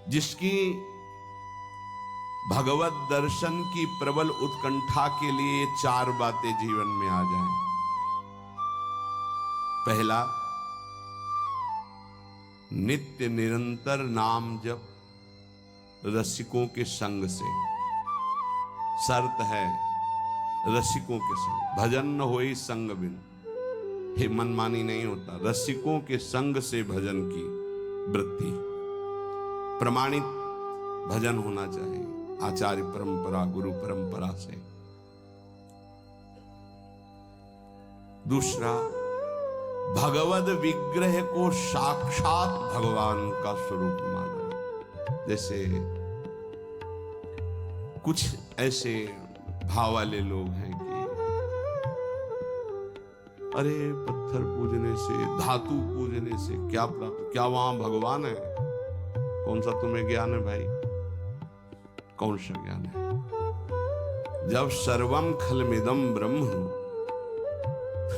जिसकी भगवत दर्शन की प्रबल उत्कंठा के लिए 4 बातें जीवन में आ जाएं। पहला, नित्य निरंतर नाम जप रसिकों के संग से। शर्त है रसिकों के संग, भजन न होई संग बिन। हे मनमानी नहीं होता, रसिकों के संग से भजन की वृत्ति। प्रमाणित भजन होना चाहिए, आचार्य परंपरा, गुरु परंपरा से। दूसरा, भगवद विग्रह को साक्षात भगवान का स्वरूप माना। जैसे कुछ ऐसे भाव वाले लोग हैं कि अरे पत्थर पूजने से, धातु पूजने से क्या प्राप्त, क्या वहां भगवान है? कौन सा तुम्हें ज्ञान है भाई? कौन सा ज्ञान है? जब सर्वम खलमिदम ब्रह्म,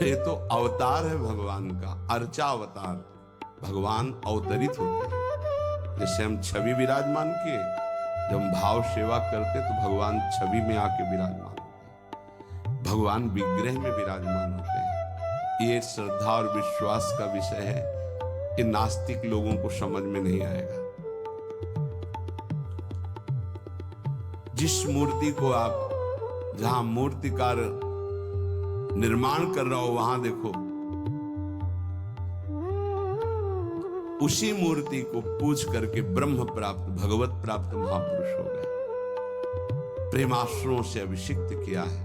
ये तो अवतार है भगवान का, अर्चा अवतार। भगवान अवतरित होते हैं। जैसे हम छवि विराजमान किए, जब हम भाव सेवा करते तो भगवान छवि में आके विराजमान होते हैं, भगवान विग्रह में विराजमान होते हैं। ये श्रद्धा और विश्वास का विषय है कि नास्तिक लोगों को समझ में नहीं आएगा। जिस मूर्ति को आप, जहां मूर्तिकार निर्माण कर रहा हो, वहां देखो, उसी मूर्ति को पूज करके ब्रह्म प्राप्त, भगवत प्राप्त महापुरुष हो गए। प्रेमाश्रुओं से अभिषिक्त किया है।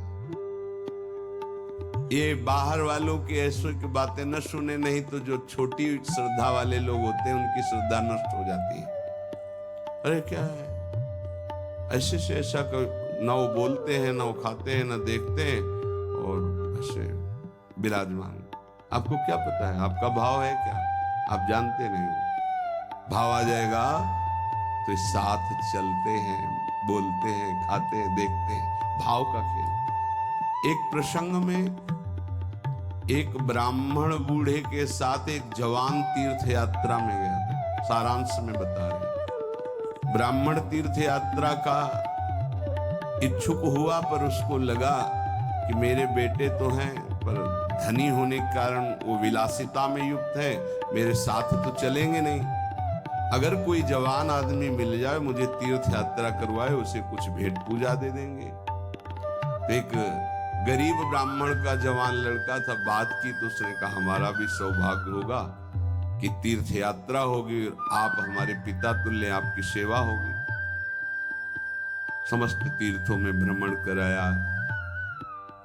ये बाहर वालों की ऐसो की बातें न सुने, नहीं तो जो छोटी श्रद्धा वाले लोग होते हैं उनकी श्रद्धा नष्ट हो जाती है। अरे क्या है, ऐसे से ऐसा ना वो बोलते हैं, ना वो खाते हैं, ना देखते हैं, और ऐसे विराजमान। आपको क्या पता है आपका भाव है क्या? आप जानते नहीं हो। भाव आ जाएगा तो साथ चलते हैं, बोलते हैं, खाते हैं, देखते हैं। भाव का खेल। एक प्रसंग में एक ब्राह्मण बूढ़े के साथ एक जवान तीर्थ यात्रा में गया था। सारांश में बता रहे हैं। ब्राह्मण तीर्थ यात्रा का इच्छुक हुआ, पर उसको लगा कि मेरे बेटे तो हैं, पर धनी होने के कारण वो विलासिता में युक्त है, मेरे साथ तो चलेंगे नहीं। अगर कोई जवान आदमी मिल जाए, मुझे तीर्थ यात्रा करवाए, उसे कुछ भेंट पूजा दे देंगे। तो एक गरीब ब्राह्मण का जवान लड़का था, बात की तो उसने कहा हमारा भी सौभाग्य होगा कि तीर्थ यात्रा होगी, आप हमारे पिता तुल्य, आपकी सेवा होगी। समस्त तीर्थों में भ्रमण कराया।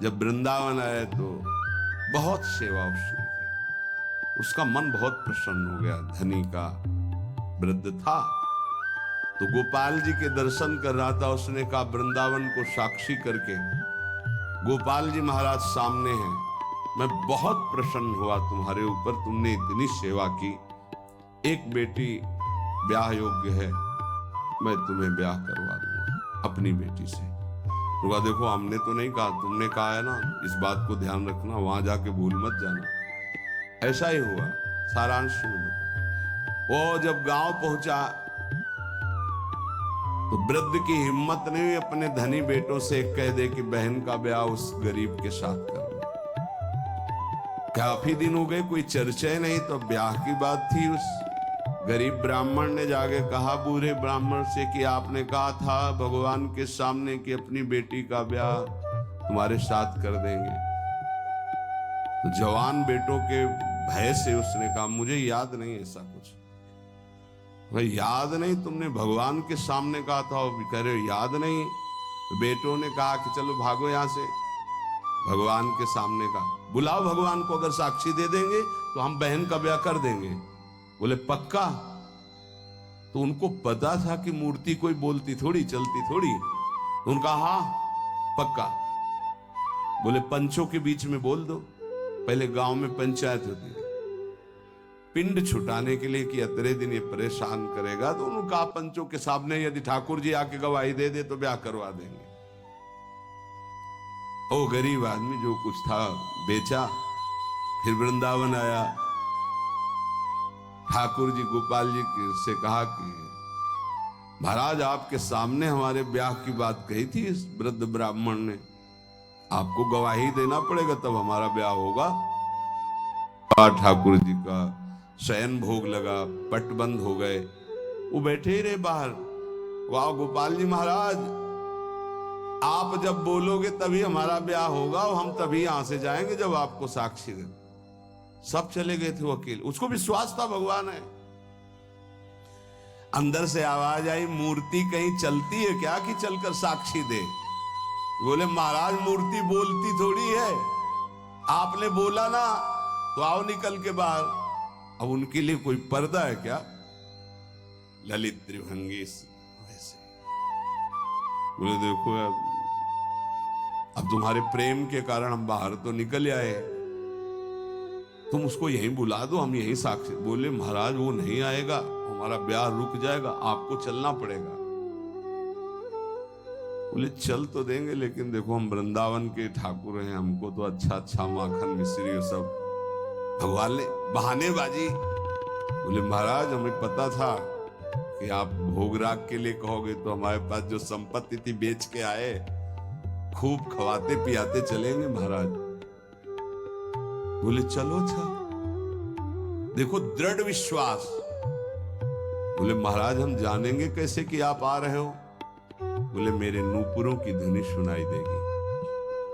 जब वृंदावन आया तो बहुत सेवा उसने की। उसका मन बहुत प्रसन्न हो गया। धनी का वृद्ध था तो गोपाल जी के दर्शन कर रहा था। उसने कहा वृंदावन को साक्षी करके, गोपाल जी महाराज सामने हैं, मैं बहुत प्रसन्न हुआ तुम्हारे ऊपर, तुमने इतनी सेवा की। एक बेटी ब्याह योग्य है, मैं तुम्हें ब्याह करवा दूंगा अपनी बेटी से। तो देखो हमने तो नहीं कहा, तुमने कहा है ना, इस बात को ध्यान रखना, वहां जाके भूल मत जाना। ऐसा ही हुआ। सारांश में बता। वो जब गांव पहुंचा तो वृद्ध की हिम्मत नहीं हुई अपने धनी बेटों से कह दे कि बहन का ब्याह उस गरीब के साथ कर दो। काफी दिन हो गए, कोई चर्चा नहीं, तो ब्याह की बात थी। उस गरीब ब्राह्मण ने जाके कहा बूढ़े ब्राह्मण से कि आपने कहा था भगवान के सामने कि अपनी बेटी का ब्याह तुम्हारे साथ कर देंगे। तो जवान बेटों के भय से उसने कहा मुझे याद नहीं ऐसा कुछ। भाई याद नहीं? तुमने भगवान के सामने कहा था। और कह रहे हो याद नहीं? तो बेटों ने कहा कि चलो भागो यहां से। भगवान के सामने का बुलाओ, भगवान को, अगर साक्षी दे देंगे तो हम बहन का ब्याह कर देंगे। बोले पक्का? तो उनको पता था कि मूर्ति कोई बोलती थोड़ी, चलती थोड़ी। तो उनका हाँ पक्का। बोले पंचों के बीच में बोल दो। पहले गांव में पंचायत होती थी पिंड छुटाने के लिए कि अतरे दिन ये परेशान करेगा, तो उन्होंने कहा पंचों के सामने यदि ठाकुर जी आके गवाही दे दे तो ब्याह करवा देंगे। ओ गरीब आदमी जो कुछ था बेचा, फिर वृंदावन आया। ठाकुर जी गोपाल जी से कहा कि महाराज आपके सामने हमारे ब्याह की बात कही थी इस वृद्ध ब्राह्मण ने, आपको गवाही देना पड़ेगा तब हमारा ब्याह होगा। ठाकुर जी का शयन भोग लगा, पट बंद हो गए, वो बैठे ही रहे बाहर। वाह गोपाल जी महाराज, आप जब बोलोगे तभी हमारा ब्याह होगा और हम तभी यहां से जाएंगे जब आपको साक्षी दे। सब चले गए थे वकील, उसको विश्वास था भगवान है। अंदर से आवाज आई, मूर्ति कहीं चलती है क्या कि चलकर साक्षी दे? बोले महाराज मूर्ति बोलती थोड़ी है, आपने बोला ना तो आओ निकल के बाहर। अब उनके लिए कोई पर्दा है क्या? ललित त्रिभंगी वैसे बोले देखो अब तुम्हारे प्रेम के कारण हम बाहर तो निकल आए, तुम उसको यहीं बुला दो, हम यहीं साक्षी। बोले महाराज वो नहीं आएगा, हमारा ब्याह रुक जाएगा, आपको चलना पड़ेगा। बोले चल तो देंगे लेकिन देखो हम वृंदावन के ठाकुर हैं, हमको तो अच्छा अच्छा माखन मिश्री सब। भगवान ने बहानेबाजी। बोले महाराज हमें पता था कि आप भोग राग के लिए कहोगे तो हमारे पास जो संपत्ति थी बेच के आए, खूब खवाते पियाते चलेंगे महाराज। बोले चलो अच्छा, देखो दृढ़ विश्वास। बोले महाराज हम जानेंगे कैसे कि आप आ रहे हो? बोले मेरे नूपुरों की ध्वनि सुनाई देगी,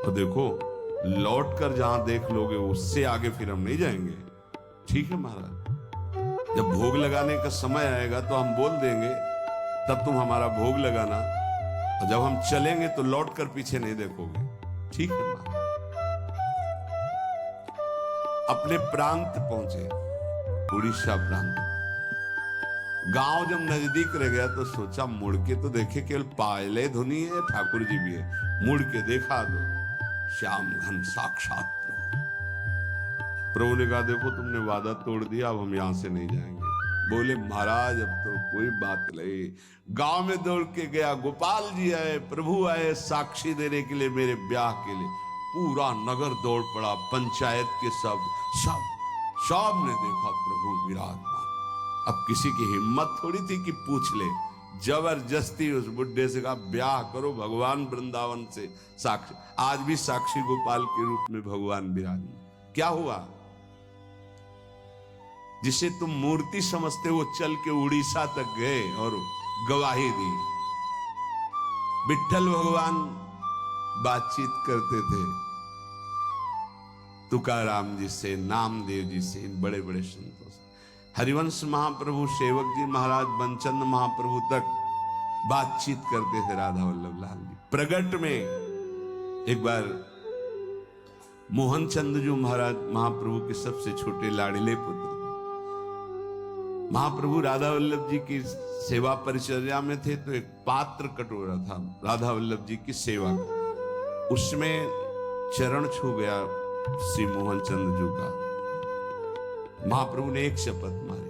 और देखो लौट कर जहां देख लोगे उससे आगे फिर हम नहीं जाएंगे। ठीक है महाराज, जब भोग लगाने का समय आएगा तो हम बोल देंगे, तब तुम हमारा भोग लगाना, और जब हम चलेंगे तो लौट कर पीछे नहीं देखोगे। ठीक है महाराज। अपने प्रांत पहुंचे, उड़ीसा प्रांत। गांव जब नजदीक रह गया तो सोचा मुड़ के तो देखे, केवल पायले धुनी है, ठाकुर जी भी है। मुड़ के देखा तो श्याम घन साक्षात प्रभु। प्रभु ने कहा देखो तुमने वादा तोड़ दिया, अब हम यहां से नहीं जाएंगे। बोले महाराज अब तो कोई बात नहीं। गांव में दौड़ के गया, गोपाल जी आए, प्रभु आए साक्षी देने के लिए मेरे ब्याह के लिए। पूरा नगर दौड़ पड़ा, पंचायत के सब ने देखा प्रभु विराजमान। अब किसी की हिम्मत थोड़ी थी कि पूछ ले, जबरदस्ती उस बुड्ढे से कहा ब्याह करो भगवान वृंदावन से साक्षी। आज भी साक्षी गोपाल के रूप में भगवान विराजमान। क्या हुआ? जिसे तुम मूर्ति समझते वो चल के उड़ीसा तक गए और गवाही दी। विट्ठल भगवान बातचीत करते थे तुकाराम जी से, नामदेव जी से, इन बड़े बड़े संतों से। हरिवंश महाप्रभु, सेवक जी महाराज, बनचंद महाप्रभु तक बातचीत करते थे राधा वल्लभ लाल जी। प्रगट में एक बार मोहन चंद जो महाराज महाप्रभु के सबसे छोटे लाडले पुत्र थे, महाप्रभु राधा वल्लभ जी की सेवा परिचर्या में थे, तो एक पात्र कटोरा था राधा वल्लभ जी की सेवा, उसमें चरण छू गया श्री मोहन चंद जी का। महाप्रभु ने एक शपथ मारी,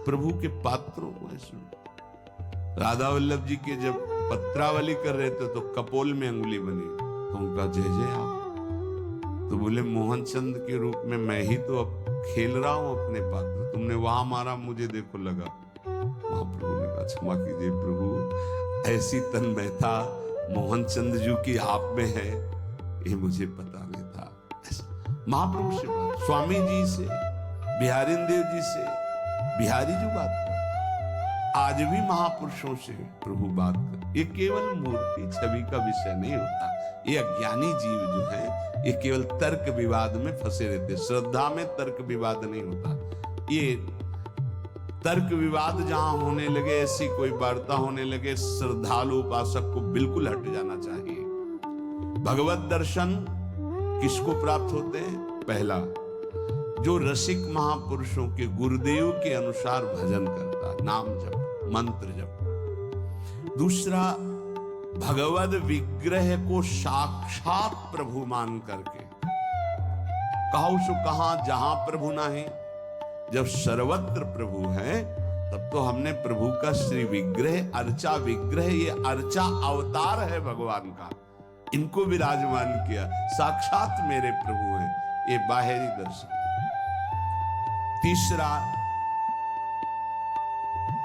प्रभु के पात्रों को सुनो। राधा वल्लभ जी के जब पत्रावली कर रहे थे तो कपोल में अंगुली बनी, तो उनका जय जय आप। तो बोले मोहन चंद के रूप में मैं ही तो अब खेल रहा हूं अपने पात्र, तुमने वहां मारा मुझे देखो लगा। महाप्रभु ने कहा क्षमा कीजिए प्रभु, ऐसी तन्मयता मोहन चंद जी की आप में है ये मुझे पता नहीं था। महाप्रभु से बात, स्वामी जी से, बिहारी देव जी से, बिहारी जी बात कर, आज भी महापुरुषों से प्रभु बात कर। ये केवल मूर्ति छवि का विषय नहीं होता। ये अज्ञानी जीव जो है ये केवल तर्क विवाद में फंसे रहते। श्रद्धा में तर्क विवाद नहीं होता। ये तर्क विवाद जहां होने लगे, ऐसी कोई वार्ता होने लगे, श्रद्धालु उपासक को बिल्कुल हट जाना चाहिए। भगवत दर्शन किसको प्राप्त होते हैं? पहला, जो रसिक महापुरुषों के गुरुदेव के अनुसार भजन करता, नाम जप, मंत्र जप। दूसरा, भगवद विग्रह को साक्षात प्रभु मान करके, कहो सो कहां जहां प्रभु नाही, जब सर्वत्र प्रभु है तब तो हमने प्रभु का श्री विग्रह, अर्चा विग्रह, ये अर्चा अवतार है भगवान का, इनको विराजमान किया, साक्षात मेरे प्रभु हैं। ये बाहरी दर्शन। तीसरा,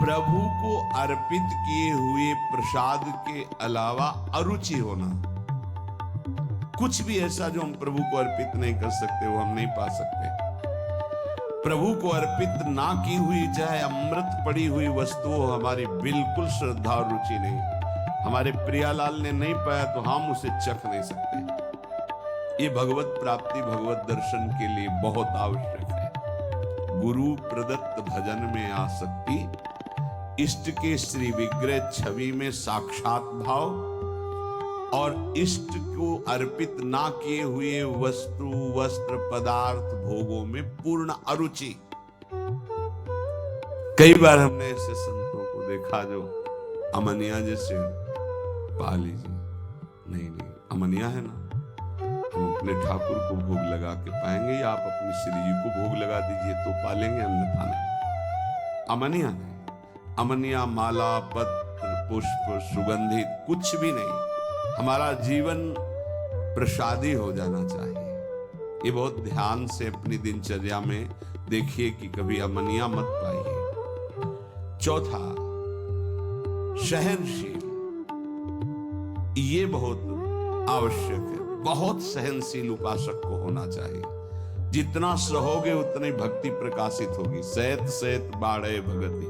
प्रभु को अर्पित किए हुए प्रसाद के अलावा अरुचि होना, कुछ भी ऐसा जो हम प्रभु को अर्पित नहीं कर सकते वो हम नहीं पा सकते। प्रभु को अर्पित ना की हुई चाहे अमृत पड़ी हुई वस्तु हो, हमारी बिल्कुल श्रद्धा और रुचि नहीं। हमारे प्रियालाल ने नहीं पाया तो हम उसे चख नहीं सकते। ये भगवत प्राप्ति, भगवत दर्शन के लिए बहुत आवश्यक है। गुरु प्रदत्त भजन में आसक्ति, इष्ट के श्री विग्रह छवि में साक्षात भाव और इष्ट को अर्पित ना किए हुए वस्तु, वस्त्र, पदार्थ, भोगों में पूर्ण अरुचि। कई बार हमने ऐसे संतों को देखा जो अमनिया जैसे पा लीजिए, नहीं अमनिया है ना, हम अपने ठाकुर को भोग लगा के पाएंगे या आप अपनी श्री जी को भोग लगा दीजिए तो पालेंगे, अन्यथा नहीं। अमनिया नहीं, अमनिया माला, पत्र, पुष्प, सुगंधित कुछ भी नहीं। हमारा जीवन प्रसादी हो जाना चाहिए। ये बहुत ध्यान से अपनी दिनचर्या में देखिए कि कभी अमनिया मत पाइए। चौथा, सहनशील, ये बहुत आवश्यक है। बहुत सहनशील उपासक को होना चाहिए। जितना सहोगे उतनी भक्ति प्रकाशित होगी। सहत सहत बाढ़े भगति,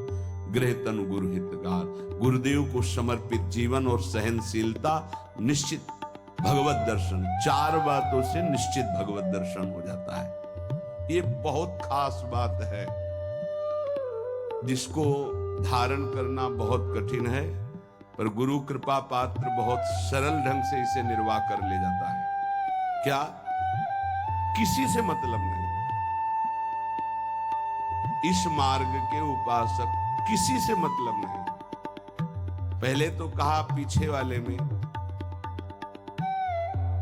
गृह तनु गुरु हितगार। गुरुदेव को समर्पित जीवन और सहनशीलता निश्चित भगवत दर्शन, चार बातों से निश्चित भगवत दर्शन हो जाता है। ये बहुत खास बात है जिसको धारण करना बहुत कठिन है, पर गुरु कृपा पात्र बहुत सरल ढंग से इसे निर्वाह कर ले जाता है। क्या? किसी से मतलब नहीं। इस मार्ग के उपासक किसी से मतलब नहीं। पहले तो कहा पीछे वाले में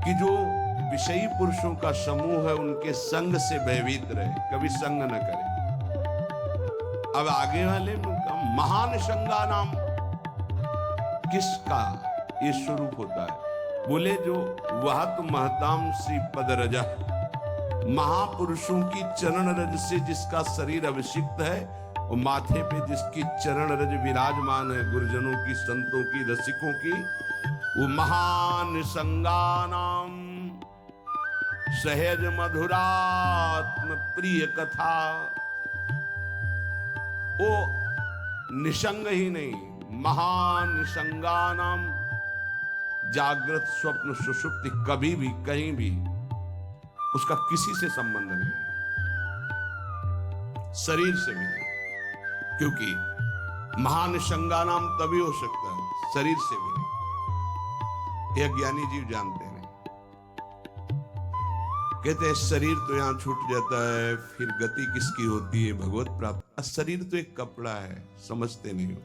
कि जो विषयी पुरुषों का समूह है उनके संग से भयभीत रहे, कभी संग न करे। अब आगे वाले में कहा महान संगा नाम, किसका ये स्वरूप होता है? बोले जो वह तो महताम श्री पद रजा, महापुरुषों की चरण रज से जिसका शरीर अभिषिक्त है और माथे पे जिसकी चरण रज विराजमान है, गुरुजनों की, संतों की, रसिकों की, वो महान संगानाम सहज मधुरात्म प्रिय कथा। वो निसंग ही नहीं, महान संगानाम, जागृत स्वप्न सुषुप्ति कभी भी कहीं भी उसका किसी से संबंध नहीं, शरीर से भी नहीं। क्योंकि महान संगानाम तभी हो सकता है, शरीर से भी नहीं। यह ज्ञानी जीव जानते हैं। कहते हैं शरीर तो यहां छूट जाता है, फिर गति किसकी होती है? भगवत प्राप्त। शरीर तो एक कपड़ा है, समझते नहीं हो।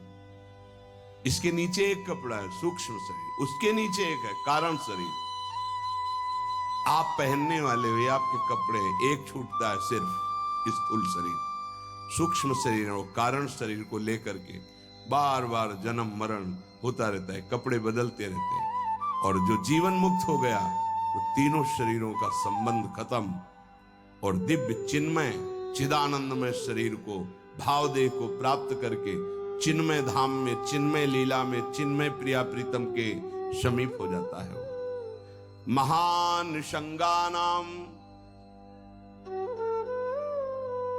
इसके नीचे एक कपड़ा है, सूक्ष्म शरीर, उसके नीचे एक है कारण शरीर। आप पहनने वाले हुए आपके कपड़े, एक छूटता है सिर्फ स्थूल शरीर। सूक्ष्म शरीर और कारण शरीर को लेकर के बार बार जन्म मरण होता रहता है, कपड़े बदलते रहते हैं। और जो जीवन मुक्त हो गया तो तीनों शरीरों का संबंध खत्म और दिव्य चिन्मय चिदानंदमय शरीर को, भाव देह को प्राप्त करके चिन्मय धाम में, चिन्मय लीला में, चिन्मय प्रिया प्रीतम के समीप हो जाता है। महान संगानाम,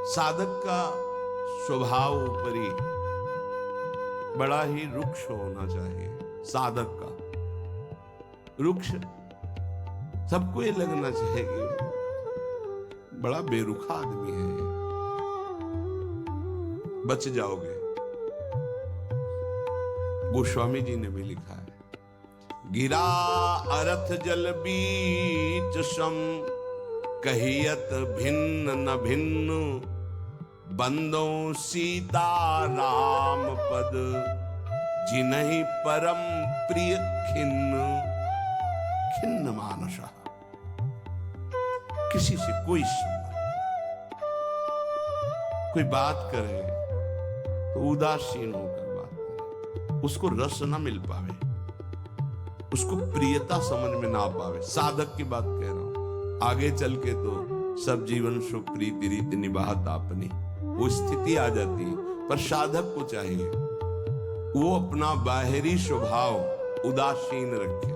साधक का स्वभाव ऊपरी बड़ा ही रुक्ष होना चाहिए। साधक का रुक्ष, सबको ये लगना चाहिए कि बड़ा बेरुखा आदमी है, बच जाओगे। गोस्वामी जी ने भी लिखा है, गिरा अरथ जल बीच सम, कहियत भिन्न न भिन्न, बंदो सीता राम पद, जिन्हि परम प्रिय खिन्न। खिन्न मानसा, किसी से कोई संबंध, कोई बात करे तो उदासीन होकर बात करे, उसको रस ना मिल पावे, उसको प्रियता समझ में ना पावे। साधक की बात कह रहा हूं। आगे चल के तो सब जीवन सुख प्रीति रीति निभात आपनी, वो स्थिति आ जाती है पर साधक को चाहिए वो अपना बाहरी स्वभाव उदासीन रखे,